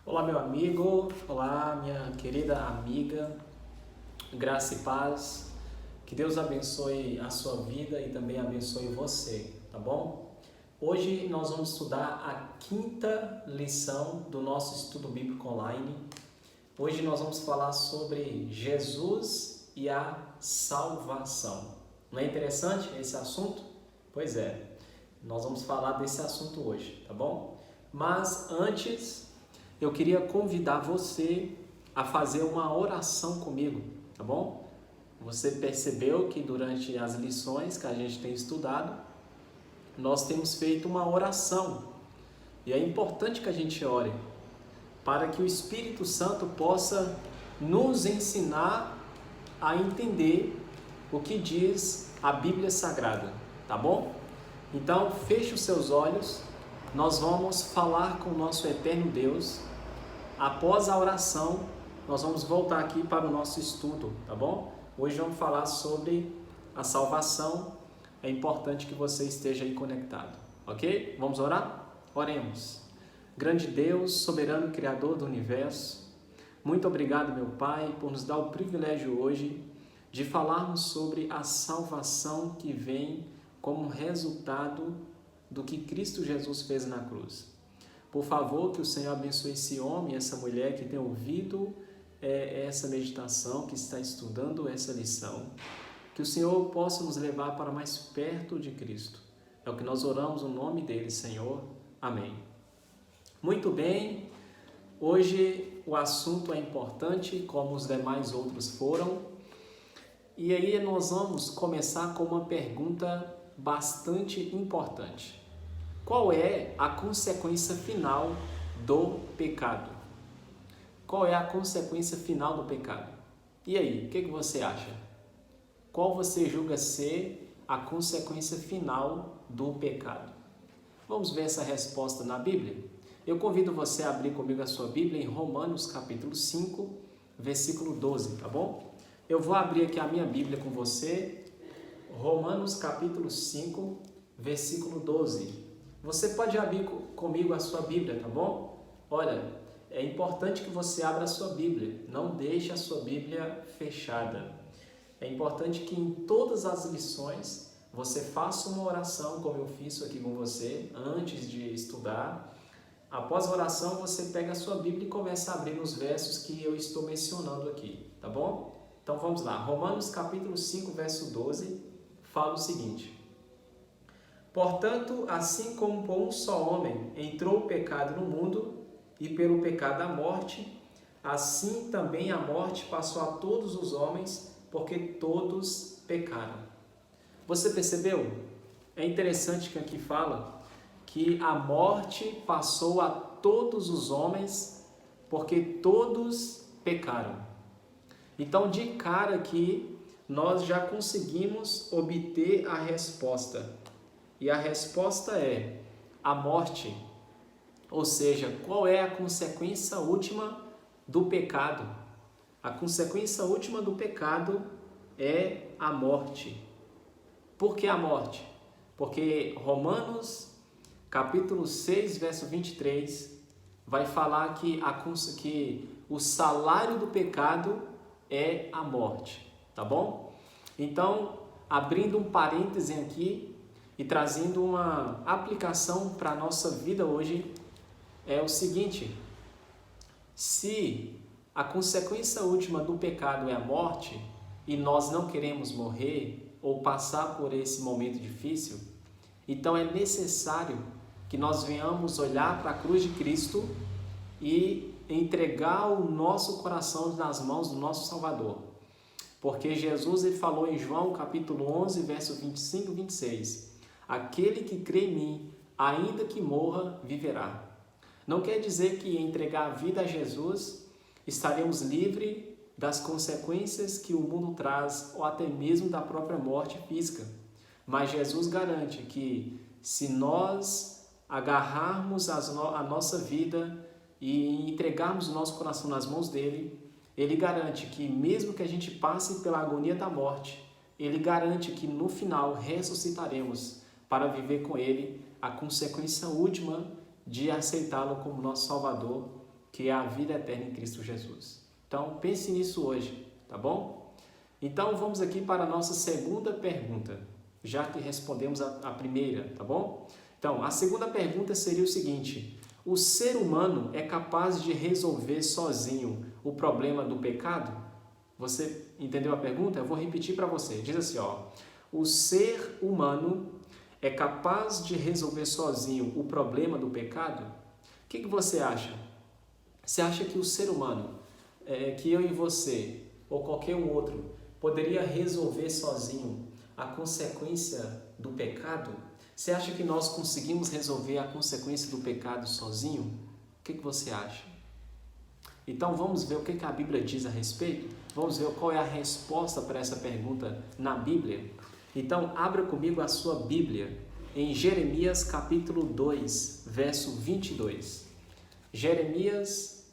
Olá, meu amigo, olá, minha querida amiga, graça e paz, que Deus abençoe a sua vida e também abençoe você, tá bom? Hoje nós vamos estudar a quinta lição do nosso estudo bíblico online. Hoje nós vamos falar sobre Jesus e a salvação. Não é interessante esse assunto? Pois é, nós vamos falar desse assunto hoje, tá bom? Mas antes, eu queria convidar você a fazer uma oração comigo, tá bom? Você percebeu que durante as lições que a gente tem estudado, nós temos feito uma oração. E é importante que a gente ore para que o Espírito Santo possa nos ensinar a entender o que diz a Bíblia Sagrada, tá bom? Então, feche os seus olhos, nós vamos falar com o nosso eterno Deus. Após a oração, nós vamos voltar aqui para o nosso estudo, tá bom? Hoje vamos falar sobre a salvação. É importante que você esteja aí conectado, ok? Vamos orar? Oremos. Grande Deus, soberano Criador do Universo, muito obrigado, meu Pai, por nos dar o privilégio hoje de falarmos sobre a salvação que vem como resultado do que Cristo Jesus fez na cruz. Por favor, que o Senhor abençoe esse homem, essa mulher que tem ouvido essa meditação, que está estudando essa lição. Que o Senhor possa nos levar para mais perto de Cristo. É o que nós oramos no nome dele, Senhor. Amém. Muito bem, hoje o assunto é importante, como os demais outros foram. E aí nós vamos começar com uma pergunta bastante importante. Qual é a consequência final do pecado? Qual é a consequência final do pecado? E aí, o que você acha? Qual você julga ser a consequência final do pecado? Vamos ver essa resposta na Bíblia? Eu convido você a abrir comigo a sua Bíblia em Romanos capítulo 5, versículo 12, tá bom? Eu vou abrir aqui a minha Bíblia com você, Romanos capítulo 5, versículo 12. Você pode abrir comigo a sua Bíblia, tá bom? Olha, é importante que você abra a sua Bíblia, não deixe a sua Bíblia fechada. É importante que em todas as lições você faça uma oração, como eu fiz aqui com você, antes de estudar. Após a oração, você pega a sua Bíblia e começa a abrir nos versos que eu estou mencionando aqui, tá bom? Então vamos lá, Romanos capítulo 5, verso 12, fala o seguinte: portanto, assim como por um só homem entrou o pecado no mundo, e pelo pecado a morte, assim também a morte passou a todos os homens, porque todos pecaram. Você percebeu? É interessante que aqui fala que a morte passou a todos os homens, porque todos pecaram. Então, de cara aqui, nós já conseguimos obter a resposta. E a resposta é a morte. Ou seja, qual é a consequência última do pecado? A consequência última do pecado é a morte. Por que a morte? Porque Romanos capítulo 6, verso 23, vai falar que o salário do pecado é a morte. Tá bom? Então, abrindo um parêntese aqui, e trazendo uma aplicação para a nossa vida hoje, é o seguinte: se a consequência última do pecado é a morte, e nós não queremos morrer ou passar por esse momento difícil, então é necessário que nós venhamos olhar para a cruz de Cristo e entregar o nosso coração nas mãos do nosso Salvador. Porque Jesus ele falou em João capítulo 11, verso 25 e 26, aquele que crê em mim, ainda que morra, viverá. Não quer dizer que entregar a vida a Jesus estaremos livres das consequências que o mundo traz, ou até mesmo da própria morte física. Mas Jesus garante que se nós agarrarmos a nossa vida e entregarmos o nosso coração nas mãos dele, ele garante que mesmo que a gente passe pela agonia da morte, ele garante que no final ressuscitaremos para viver com ele a consequência última de aceitá-lo como nosso Salvador, que é a vida eterna em Cristo Jesus. Então, pense nisso hoje, tá bom? Então, vamos aqui para a nossa segunda pergunta, já que respondemos a primeira, tá bom? Então, a segunda pergunta seria o seguinte: o ser humano é capaz de resolver sozinho o problema do pecado? Você entendeu a pergunta? Eu vou repetir para você. Diz assim, ó: o ser humano é capaz de resolver sozinho o problema do pecado? O que você acha? Você acha que o ser humano, que eu e você, ou qualquer um outro, poderia resolver sozinho a consequência do pecado? Você acha que nós conseguimos resolver a consequência do pecado sozinho? O que você acha? Então vamos ver o que a Bíblia diz a respeito? Vamos ver qual é a resposta para essa pergunta na Bíblia? Então abra comigo a sua Bíblia em Jeremias capítulo 2, verso 22. Jeremias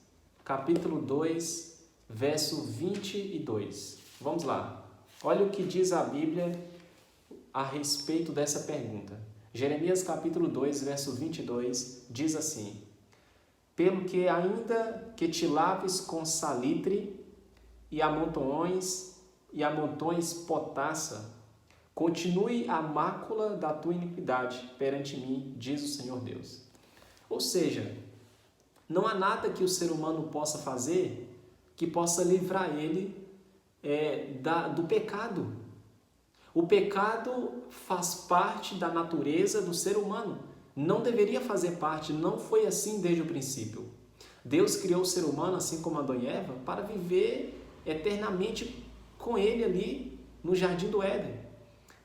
capítulo 2, verso 22. Vamos lá. Olha o que diz a Bíblia a respeito dessa pergunta. Jeremias capítulo 2, verso 22 diz assim: pelo que ainda que te laves com salitre e amontoes potassa, continue a mácula da tua iniquidade perante mim, diz o Senhor Deus. Ou seja, não há nada que o ser humano possa fazer que possa livrar ele do pecado. O pecado faz parte da natureza do ser humano. Não deveria fazer parte, não foi assim desde o princípio. Deus criou o ser humano, assim como Adão e Eva, para viver eternamente com ele ali no jardim do Éden.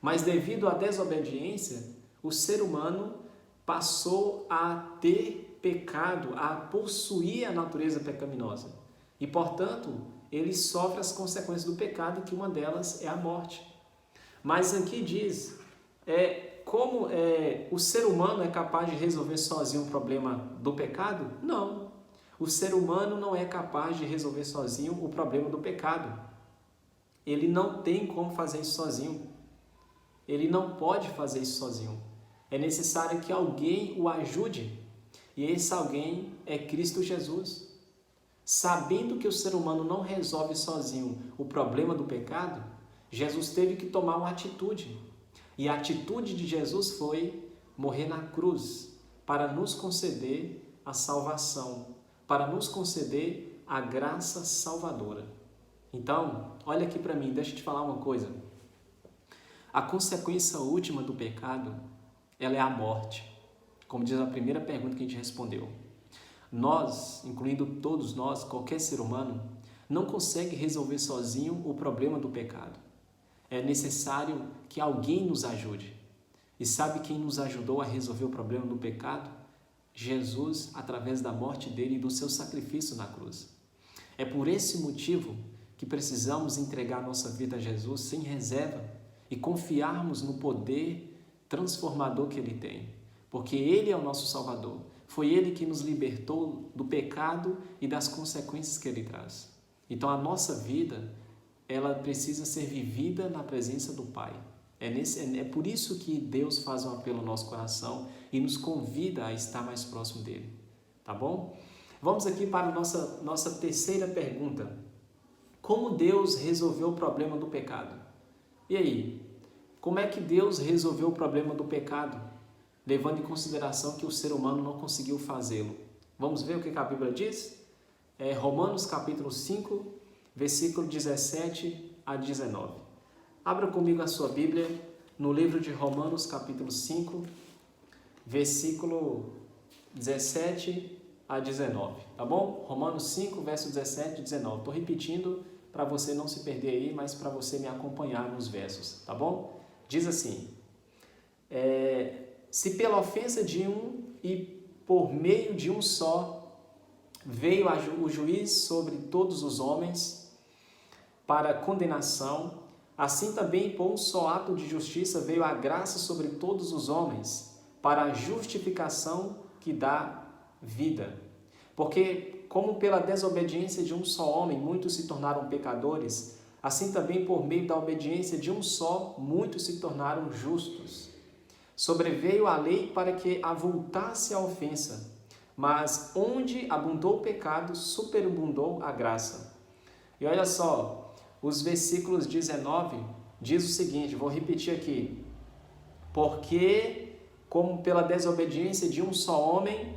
Mas devido à desobediência, o ser humano passou a ter pecado, a possuir a natureza pecaminosa. E, portanto, ele sofre as consequências do pecado, que uma delas é a morte. Mas aqui diz, como o ser humano é capaz de resolver sozinho o problema do pecado? Não. O ser humano não é capaz de resolver sozinho o problema do pecado. Ele não tem como fazer isso sozinho. Ele não pode fazer isso sozinho. É necessário que alguém o ajude. E esse alguém é Cristo Jesus. Sabendo que o ser humano não resolve sozinho o problema do pecado, Jesus teve que tomar uma atitude. E a atitude de Jesus foi morrer na cruz para nos conceder a salvação, para nos conceder a graça salvadora. Então, olha aqui para mim, deixa eu te falar uma coisa. A consequência última do pecado, ela é a morte, como diz a primeira pergunta que a gente respondeu. Nós, incluindo todos nós, qualquer ser humano, não consegue resolver sozinho o problema do pecado. É necessário que alguém nos ajude. E sabe quem nos ajudou a resolver o problema do pecado? Jesus, através da morte dele e do seu sacrifício na cruz. É por esse motivo que precisamos entregar nossa vida a Jesus sem reserva e confiarmos no poder transformador que ele tem. Porque ele é o nosso Salvador. Foi ele que nos libertou do pecado e das consequências que ele traz. Então a nossa vida, ela precisa ser vivida na presença do Pai. É por isso que Deus faz um apelo ao nosso coração e nos convida a estar mais próximo dele. Tá bom? Vamos aqui para a nossa terceira pergunta. Como Deus resolveu o problema do pecado? E aí? Como é que Deus resolveu o problema do pecado? Levando em consideração que o ser humano não conseguiu fazê-lo. Vamos ver o que a Bíblia diz? Romanos capítulo 5, versículo 17 a 19. Abra comigo a sua Bíblia no livro de Romanos capítulo 5, versículo 17 a 19. Tá bom? Romanos 5, verso 17 e 19. Estou repetindo para você não se perder aí, mas para você me acompanhar nos versos. Tá bom? Diz assim: se pela ofensa de um e por meio de um só veio o juiz sobre todos os homens para condenação, assim também por um só ato de justiça veio a graça sobre todos os homens para a justificação que dá vida. Porque como pela desobediência de um só homem muitos se tornaram pecadores, assim também por meio da obediência de um só muitos se tornaram justos. Sobreveio a lei para que avultasse a ofensa, Mas onde abundou o pecado, superabundou a graça. E olha só, os versículos 19 diz o seguinte, vou repetir aqui. Porque, como pela desobediência de um só homem,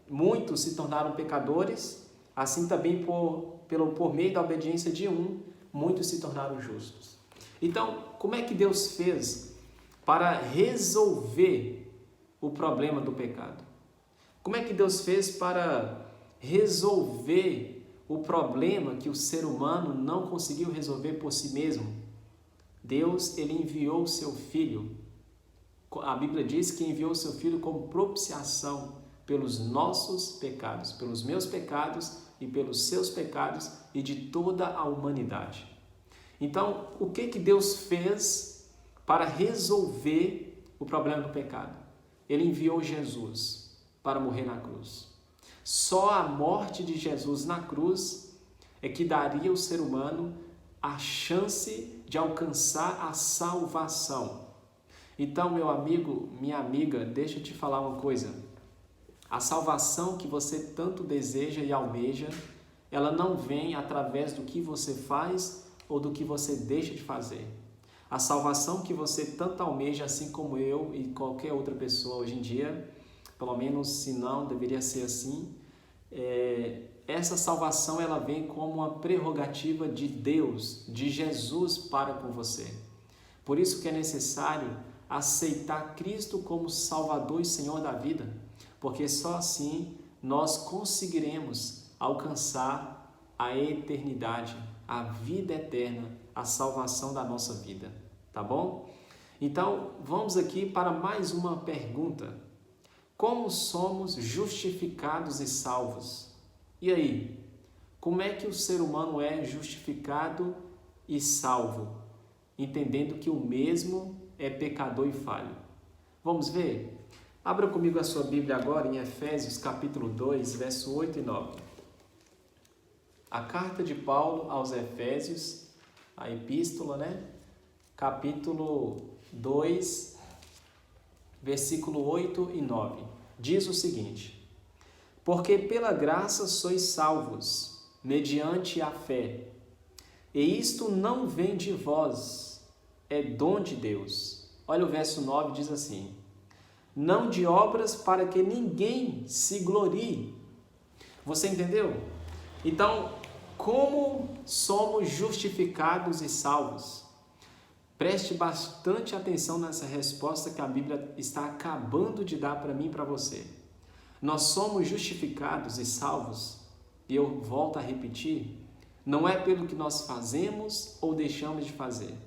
muitos se tornaram pecadores, assim também por meio da obediência de um, muitos se tornaram justos. Então, como é que Deus fez para resolver o problema do pecado? Como é que Deus fez para resolver o problema que o ser humano não conseguiu resolver por si mesmo? Deus, ele enviou o seu Filho. A Bíblia diz que enviou o seu Filho como propiciação pelos nossos pecados, pelos meus pecados e pelos seus pecados e de toda a humanidade. Então, o que Deus fez para resolver o problema do pecado? Ele enviou Jesus para morrer na cruz. Só a morte de Jesus na cruz é que daria ao ser humano a chance de alcançar a salvação. Então, meu amigo, minha amiga, deixa eu te falar uma coisa. A salvação que você tanto deseja e almeja, ela não vem através do que você faz ou do que você deixa de fazer. A salvação que você tanto almeja, assim como eu e qualquer outra pessoa hoje em dia, pelo menos se não, deveria ser assim, essa salvação ela vem como uma prerrogativa de Deus, de Jesus para com você. Por isso que é necessário aceitar Cristo como Salvador e Senhor da vida, porque só assim nós conseguiremos alcançar a eternidade, a vida eterna, a salvação da nossa vida, tá bom? Então, vamos aqui para mais uma pergunta. Como somos justificados e salvos? E aí, como é que o ser humano é justificado e salvo, entendendo que o mesmo é pecador e falho? Vamos ver? Abra comigo a sua Bíblia agora em Efésios capítulo 2, verso 8 e 9. A carta de Paulo aos Efésios, a epístola, Capítulo 2, versículo 8 e 9. Diz o seguinte: porque pela graça sois salvos, mediante a fé. E isto não vem de vós, é dom de Deus. Olha o verso 9, diz assim: não de obras para que ninguém se glorie. Você entendeu? Então, como somos justificados e salvos? Preste bastante atenção nessa resposta que a Bíblia está acabando de dar para mim e para você. Nós somos justificados e salvos, e eu volto a repetir, não é pelo que nós fazemos ou deixamos de fazer.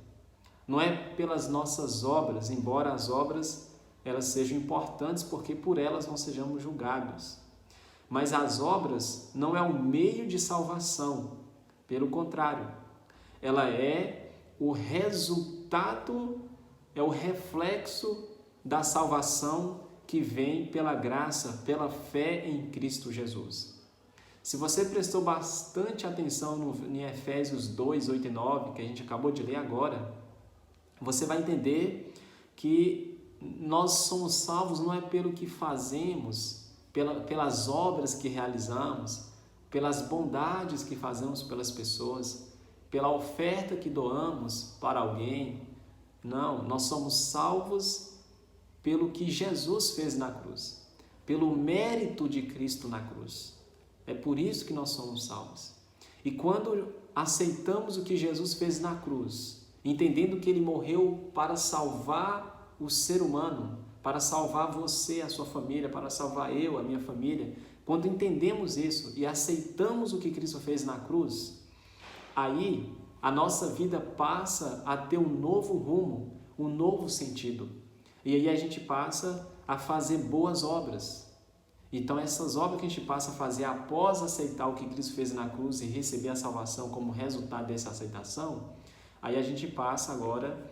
Não é pelas nossas obras, embora as obras elas sejam importantes porque por elas não sejamos julgados. Mas as obras não é um meio de salvação, pelo contrário, ela é o resultado, é o reflexo da salvação que vem pela graça, pela fé em Cristo Jesus. Se você prestou bastante atenção em Efésios 2, 8 e 9, que a gente acabou de ler agora, você vai entender que nós somos salvos não é pelo que fazemos, pelas obras que realizamos, pelas bondades que fazemos pelas pessoas, pela oferta que doamos para alguém. Não, nós somos salvos pelo que Jesus fez na cruz, pelo mérito de Cristo na cruz. É por isso que nós somos salvos. E quando aceitamos o que Jesus fez na cruz, entendendo que Ele morreu para salvar o ser humano, para salvar você, a sua família, para salvar eu, a minha família, quando entendemos isso e aceitamos o que Cristo fez na cruz, aí a nossa vida passa a ter um novo rumo, um novo sentido. E aí a gente passa a fazer boas obras. Então essas obras que a gente passa a fazer após aceitar o que Cristo fez na cruz e receber a salvação como resultado dessa aceitação, aí a gente passa agora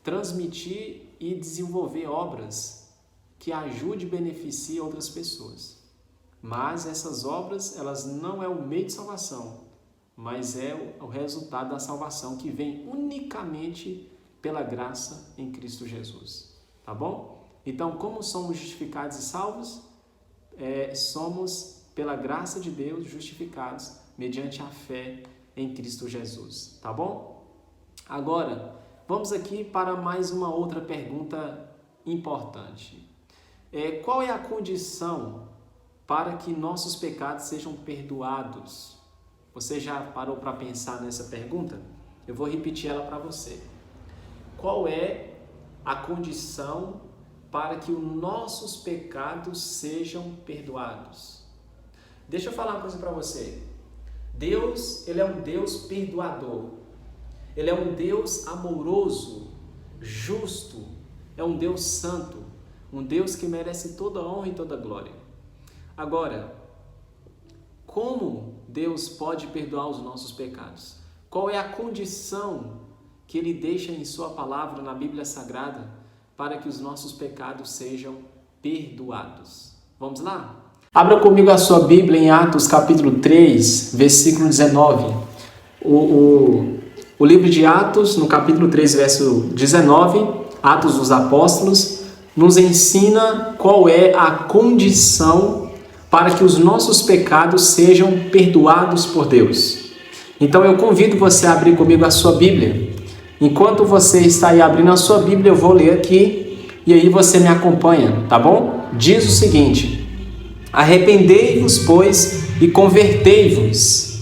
transmitir e desenvolver obras que ajudem e beneficiem outras pessoas. Mas essas obras, elas não é o meio de salvação, mas é o resultado da salvação que vem unicamente pela graça em Cristo Jesus. Tá bom? Então, como somos justificados e salvos? Somos, pela graça de Deus, justificados mediante a fé em Cristo Jesus, tá bom? Agora, vamos aqui para mais uma outra pergunta importante. Qual é a condição para que nossos pecados sejam perdoados? Você já parou para pensar nessa pergunta? Eu vou repetir ela para você. Qual é a condição para que os nossos pecados sejam perdoados? Deixa eu falar uma coisa para você. Deus, Ele é um Deus perdoador. Ele é um Deus amoroso, justo. É um Deus santo. Um Deus que merece toda honra e toda glória. Agora, como Deus pode perdoar os nossos pecados? Qual é a condição que Ele deixa em Sua palavra, na Bíblia Sagrada, para que os nossos pecados sejam perdoados? Vamos lá? Abra comigo a sua Bíblia em Atos capítulo 3, versículo 19. O livro de Atos, no capítulo 3, verso 19, Atos dos Apóstolos, nos ensina qual é a condição para que os nossos pecados sejam perdoados por Deus. Então eu convido você a abrir comigo a sua Bíblia. Enquanto você está aí abrindo a sua Bíblia, eu vou ler aqui e aí você me acompanha, tá bom? Diz o seguinte: arrependei-vos, pois, e convertei-vos,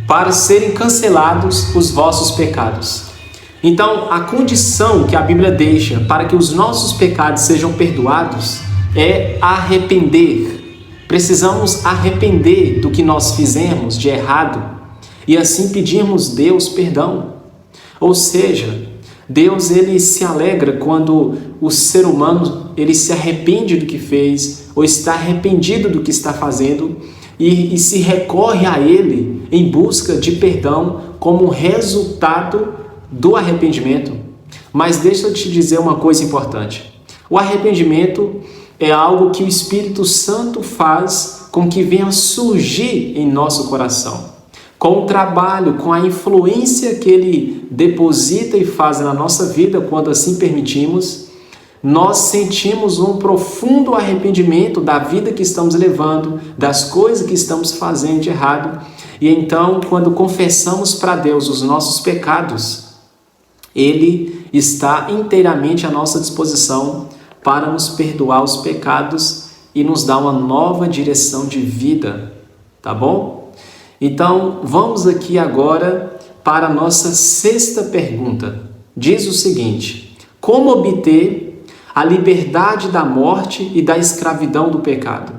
para serem cancelados os vossos pecados. Então, a condição que a Bíblia deixa para que os nossos pecados sejam perdoados é arrepender. Precisamos arrepender do que nós fizemos de errado e assim pedirmos Deus perdão. Ou seja, Deus ele se alegra quando o ser humano ele se arrepende do que fez ou está arrependido do que está fazendo e se recorre a Ele em busca de perdão como resultado do arrependimento. Mas deixa eu te dizer uma coisa importante. O arrependimento é algo que o Espírito Santo faz com que venha surgir em nosso coração. Com o trabalho, com a influência que Ele deposita e faz na nossa vida, quando assim permitimos, nós sentimos um profundo arrependimento da vida que estamos levando, das coisas que estamos fazendo de errado. E então, quando confessamos para Deus os nossos pecados, Ele está inteiramente à nossa disposição para nos perdoar os pecados e nos dar uma nova direção de vida, tá bom? Então, vamos aqui agora para a nossa sexta pergunta. Diz o seguinte: como obter a liberdade da morte e da escravidão do pecado?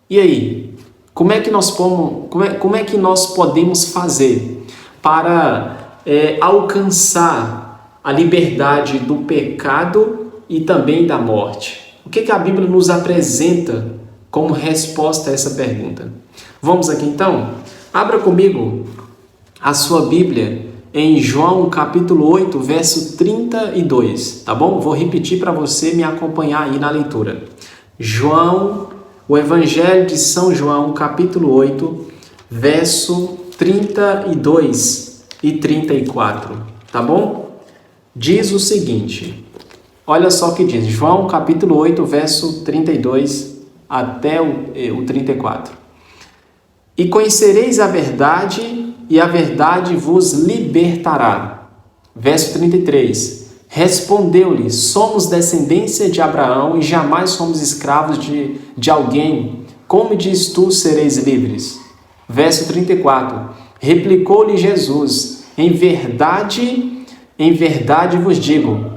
E aí, como é que nós podemos fazer para alcançar a liberdade do pecado e também da morte? O que a Bíblia nos apresenta como resposta a essa pergunta? Vamos aqui então? Abra comigo a sua Bíblia em João capítulo 8, verso 32, tá bom? Vou repetir para você me acompanhar aí na leitura. O Evangelho de São João, capítulo 8, verso 32 e 34, tá bom? Diz o seguinte, olha só o que diz, João capítulo 8, verso 32 até o 34. E conhecereis a verdade, e a verdade vos libertará. Verso 33. Respondeu-lhe, somos descendência de Abraão e jamais somos escravos de alguém. Como diz tu, sereis livres? Verso 34. Replicou-lhe Jesus, em verdade vos digo,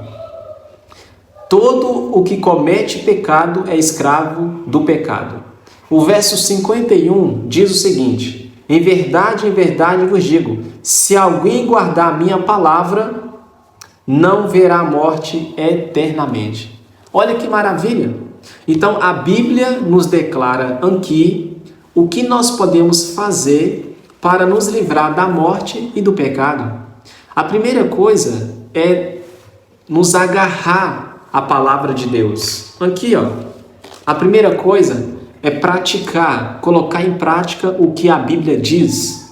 todo o que comete pecado é escravo do pecado. O verso 51 diz o seguinte, em verdade vos digo, se alguém guardar a minha palavra, não verá a morte eternamente. Olha que maravilha! Então a Bíblia nos declara aqui o que nós podemos fazer para nos livrar da morte e do pecado. A primeira coisa é nos agarrar à palavra de Deus. Aqui, ó, a primeira coisa é praticar, colocar em prática o que a Bíblia diz.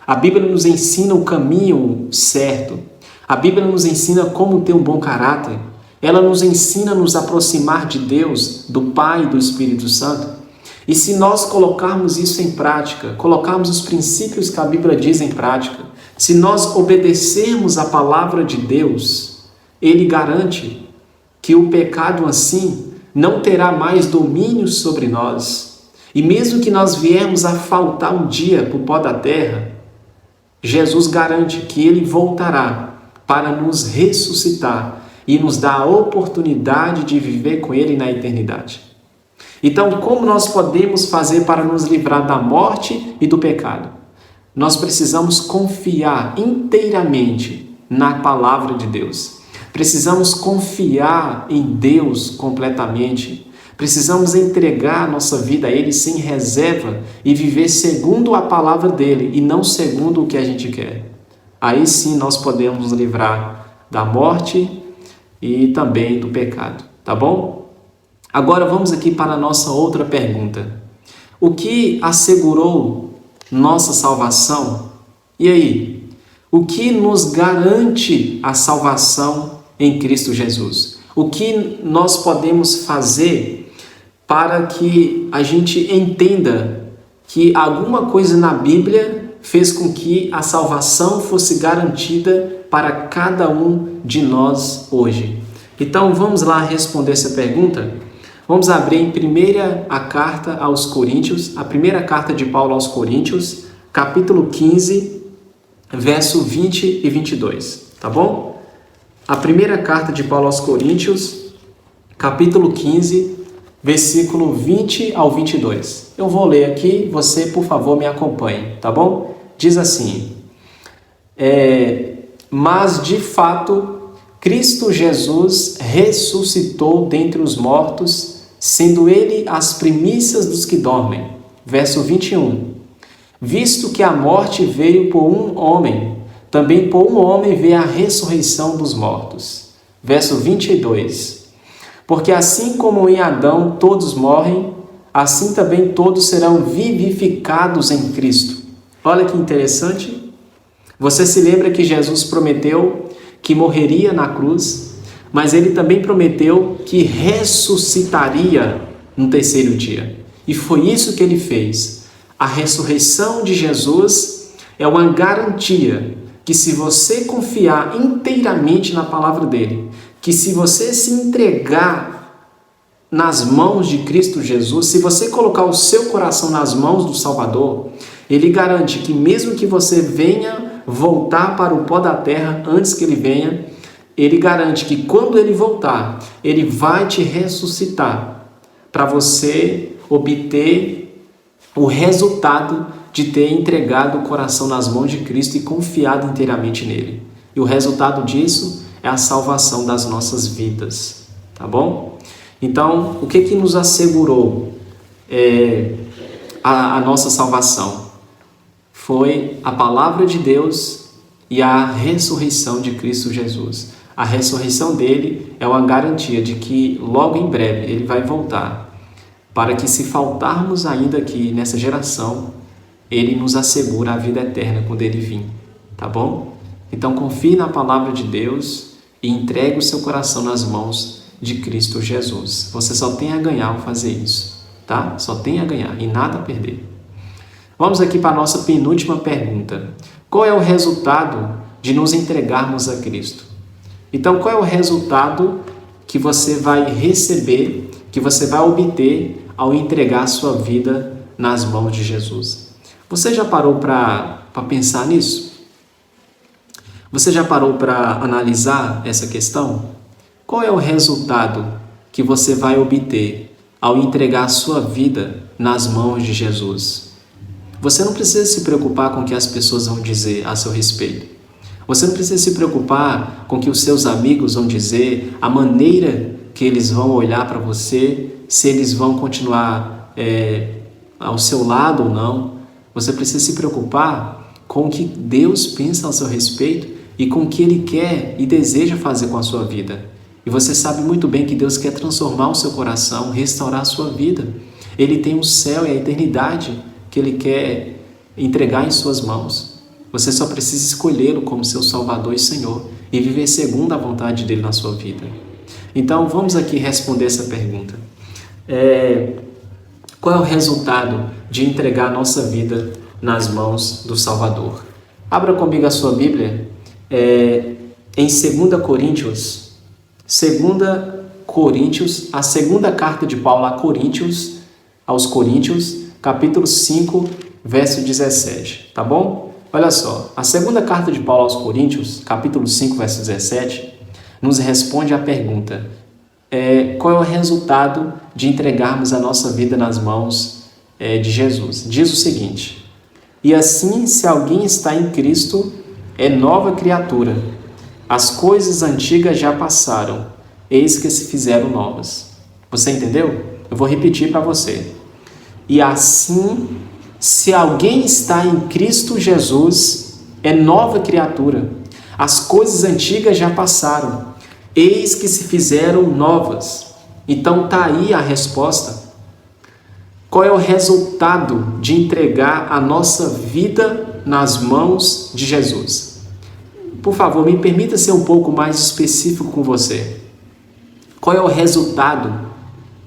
A Bíblia nos ensina o caminho certo. A Bíblia nos ensina como ter um bom caráter. ela nos ensina a nos aproximar de Deus, do Pai e do Espírito Santo. E se nós colocarmos isso em prática, colocarmos os princípios que a Bíblia diz em prática, se nós obedecermos a palavra de Deus, Ele garante que o pecado assim não terá mais domínio sobre nós. E mesmo que nós viemos a faltar um dia para o pó da terra, Jesus garante que Ele voltará para nos ressuscitar e nos dar a oportunidade de viver com Ele na eternidade. Então, como nós podemos fazer para nos livrar da morte e do pecado? Nós precisamos confiar inteiramente na palavra de Deus. Precisamos confiar em Deus completamente. Precisamos entregar nossa vida a Ele sem reserva e viver segundo a palavra dEle e não segundo o que a gente quer. Aí sim nós podemos nos livrar da morte e também do pecado, tá bom? Agora vamos aqui para a nossa outra pergunta. O que assegurou nossa salvação? E aí? O que nos garante a salvação em Cristo Jesus? O que nós podemos fazer para que a gente entenda que alguma coisa na Bíblia fez com que a salvação fosse garantida para cada um de nós hoje? Então vamos lá responder essa pergunta? Vamos abrir em primeira carta de Paulo aos Coríntios, capítulo 15, verso 20 e 22, tá bom? A primeira carta de Paulo aos Coríntios, capítulo 15, versículo 20 ao 22. Eu vou ler aqui, você, por favor, me acompanhe, tá bom? Diz assim: mas de fato, Cristo Jesus ressuscitou dentre os mortos, sendo Ele as primícias dos que dormem. Verso 21. Visto que a morte veio por um homem, também por um homem veio a ressurreição dos mortos. Verso 22. Porque assim como em Adão todos morrem, assim também todos serão vivificados em Cristo. Olha que interessante. Você se lembra que Jesus prometeu que morreria na cruz, mas Ele também prometeu que ressuscitaria no terceiro dia. E foi isso que Ele fez. A ressurreição de Jesus é uma garantia que, se você confiar inteiramente na palavra dEle, que se você se entregar nas mãos de Cristo Jesus, se você colocar o seu coração nas mãos do Salvador, Ele garante que mesmo que você venha voltar para o pó da terra antes que Ele venha, Ele garante que quando Ele voltar, Ele vai te ressuscitar para você obter o resultado de ter entregado o coração nas mãos de Cristo e confiado inteiramente nele. E o resultado disso é a salvação das nossas vidas, tá bom? Então, o que nos assegurou a nossa salvação? Foi a palavra de Deus e a ressurreição de Cristo Jesus. A ressurreição dele é uma garantia de que logo em breve ele vai voltar, para que, se faltarmos ainda aqui nessa geração, ele nos assegura a vida eterna quando ele vir, tá bom? Então confie na palavra de Deus e entregue o seu coração nas mãos de Cristo Jesus. Você só tem a ganhar ao fazer isso, tá? Só tem a ganhar e nada a perder. Vamos aqui para a nossa penúltima pergunta. Qual é o resultado de nos entregarmos a Cristo? Então, qual é o resultado que você vai receber, que você vai obter ao entregar a sua vida nas mãos de Jesus? Você já parou para pensar nisso? Você já parou para analisar essa questão? Qual é o resultado que você vai obter ao entregar a sua vida nas mãos de Jesus? Você não precisa se preocupar com o que as pessoas vão dizer a seu respeito. Você não precisa se preocupar com o que os seus amigos vão dizer, a maneira que eles vão olhar para você, se eles vão continuar ao seu lado ou não. Você precisa se preocupar com o que Deus pensa ao seu respeito e com o que Ele quer e deseja fazer com a sua vida. E você sabe muito bem que Deus quer transformar o seu coração, restaurar a sua vida. Ele tem o céu e a eternidade que Ele quer entregar em suas mãos. Você só precisa escolhê-lo como seu Salvador e Senhor e viver segundo a vontade dEle na sua vida. Então, vamos aqui responder essa pergunta. Qual é o resultado de entregar a nossa vida nas mãos do Salvador? Abra comigo a sua Bíblia em 2 Coríntios. 2 Coríntios, a segunda carta de Paulo aos Coríntios, capítulo 5, verso 17, tá bom? Olha só, a segunda carta de Paulo aos Coríntios, capítulo 5, verso 17, nos responde à pergunta: qual é o resultado de entregarmos a nossa vida nas mãos de Jesus? Diz o seguinte: e assim, se alguém está em Cristo, é nova criatura. As coisas antigas já passaram, eis que se fizeram novas. Você entendeu? Eu vou repetir para você. E assim, se alguém está em Cristo Jesus, é nova criatura. As coisas antigas já passaram, eis que se fizeram novas. Então está aí a resposta. Qual é o resultado de entregar a nossa vida nas mãos de Jesus? Por favor, me permita ser um pouco mais específico com você. Qual é o resultado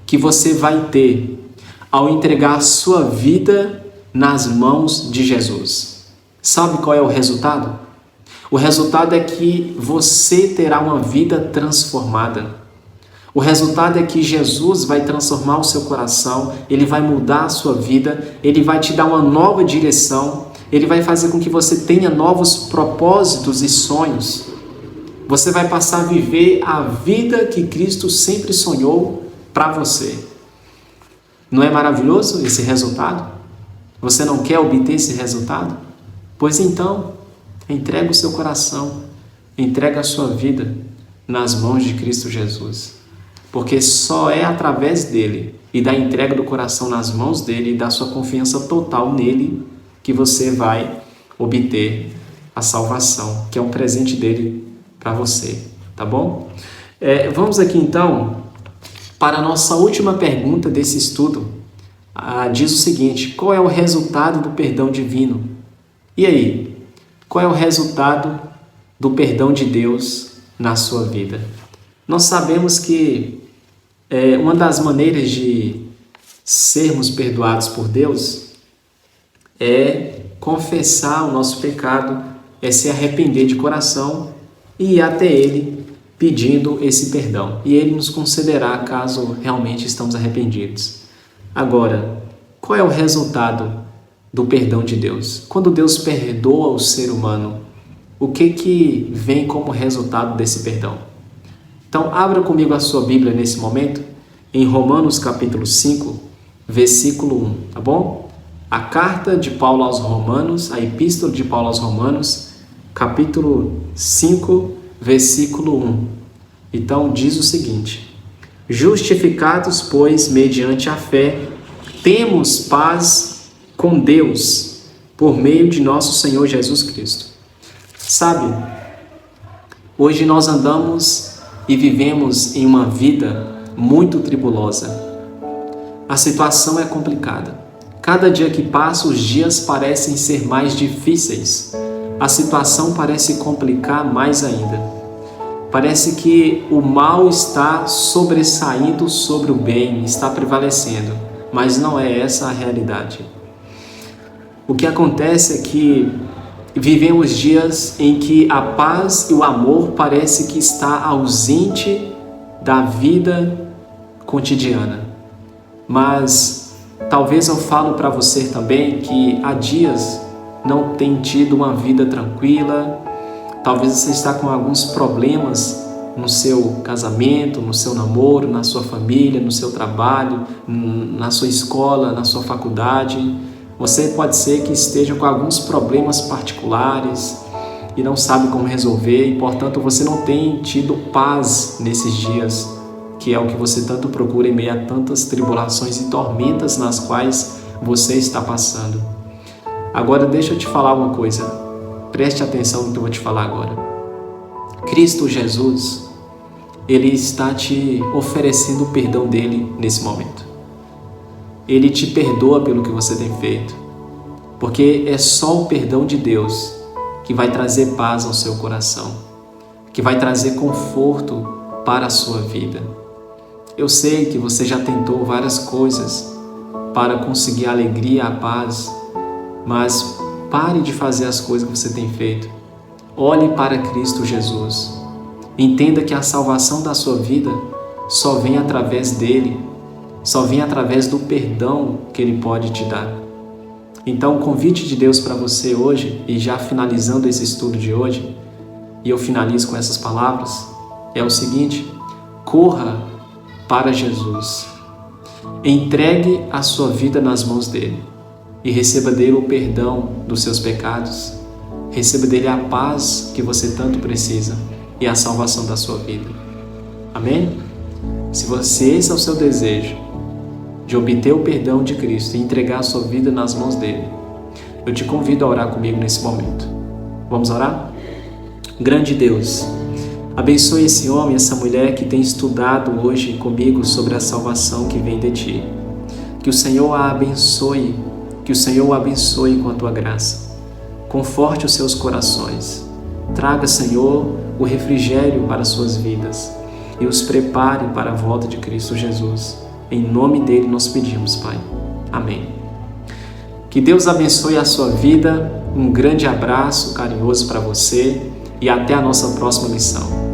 que você vai ter ao entregar a sua vida nas mãos de Jesus? Sabe qual é o resultado? O resultado é que você terá uma vida transformada. O resultado é que Jesus vai transformar o seu coração, Ele vai mudar a sua vida, Ele vai te dar uma nova direção, Ele vai fazer com que você tenha novos propósitos e sonhos. Você vai passar a viver a vida que Cristo sempre sonhou para você. Não é maravilhoso esse resultado? Você não quer obter esse resultado? Pois então, entrega o seu coração, entrega a sua vida nas mãos de Cristo Jesus. Porque só é através dele e da entrega do coração nas mãos dele e da sua confiança total nele que você vai obter a salvação, que é um presente dele para você, tá bom? Vamos aqui então para a nossa última pergunta desse estudo. Diz o seguinte: qual é o resultado do perdão divino? E aí? Qual é o resultado do perdão de Deus na sua vida? Nós sabemos que uma das maneiras de sermos perdoados por Deus é confessar o nosso pecado, é se arrepender de coração e ir até Ele pedindo esse perdão. E Ele nos concederá caso realmente estamos arrependidos. Agora, qual é o resultado do perdão de Deus? Quando Deus perdoa o ser humano, o que vem como resultado desse perdão? Então, abra comigo a sua Bíblia nesse momento, em Romanos capítulo 5, versículo 1, tá bom? A carta de Paulo aos Romanos, a epístola de Paulo aos Romanos, capítulo 5, versículo 1. Então, diz o seguinte: justificados, pois, mediante a fé, temos paz com Deus, por meio de nosso Senhor Jesus Cristo. Sabe, hoje nós andamos e vivemos em uma vida muito tribulosa. A situação é complicada. Cada dia que passa, os dias parecem ser mais difíceis. A situação parece complicar mais ainda. Parece que o mal está sobressaindo sobre o bem, está prevalecendo, mas não é essa a realidade. O que acontece é que vivemos dias em que a paz e o amor parece que está ausente da vida cotidiana. Mas talvez eu falo para você também que há dias não tem tido uma vida tranquila. Talvez você está com alguns problemas no seu casamento, no seu namoro, na sua família, no seu trabalho, na sua escola, na sua faculdade. Você pode ser que esteja com alguns problemas particulares e não sabe como resolver e, portanto, você não tem tido paz nesses dias, que é o que você tanto procura em meio a tantas tribulações e tormentas nas quais você está passando. Agora, deixa eu te falar uma coisa. Preste atenção no que eu vou te falar agora. Cristo Jesus, Ele está te oferecendo o perdão dele nesse momento. Ele te perdoa pelo que você tem feito, porque é só o perdão de Deus que vai trazer paz ao seu coração, que vai trazer conforto para a sua vida. Eu sei que você já tentou várias coisas para conseguir a alegria e a paz, mas pare de fazer as coisas que você tem feito. Olhe para Cristo Jesus. Entenda que a salvação da sua vida só vem através dele, só vem através do perdão que ele pode te dar. Então, o convite de Deus para você hoje, e já finalizando esse estudo de hoje, e eu finalizo com essas palavras, é o seguinte: corra para Jesus. Entregue a sua vida nas mãos dele e receba dele o perdão dos seus pecados. Receba dele a paz que você tanto precisa e a salvação da sua vida. Amém? Se esse é o seu desejo, de obter o perdão de Cristo e entregar a sua vida nas mãos dele, eu te convido a orar comigo nesse momento. Vamos orar? Grande Deus, abençoe esse homem, essa mulher que tem estudado hoje comigo sobre a salvação que vem de Ti. Que o Senhor a abençoe, que o Senhor o abençoe com a Tua graça. Conforte os seus corações. Traga, Senhor, o refrigério para as suas vidas e os prepare para a volta de Cristo Jesus. Em nome dele nós pedimos, Pai. Amém. Que Deus abençoe a sua vida. Um grande abraço carinhoso para você e até a nossa próxima lição.